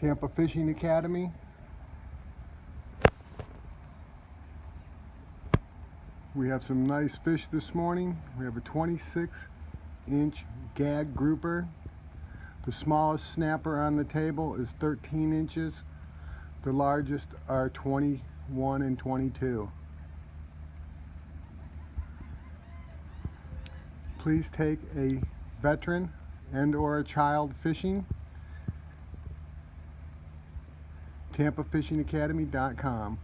Tampa Fishing Academy. We have some nice fish this morning. We have a 26-inch gag grouper. The smallest snapper on the table is 13 inches. The largest are 21 and 22. Please take a veteran and/or a child fishing. TampaFishingAcademy.com.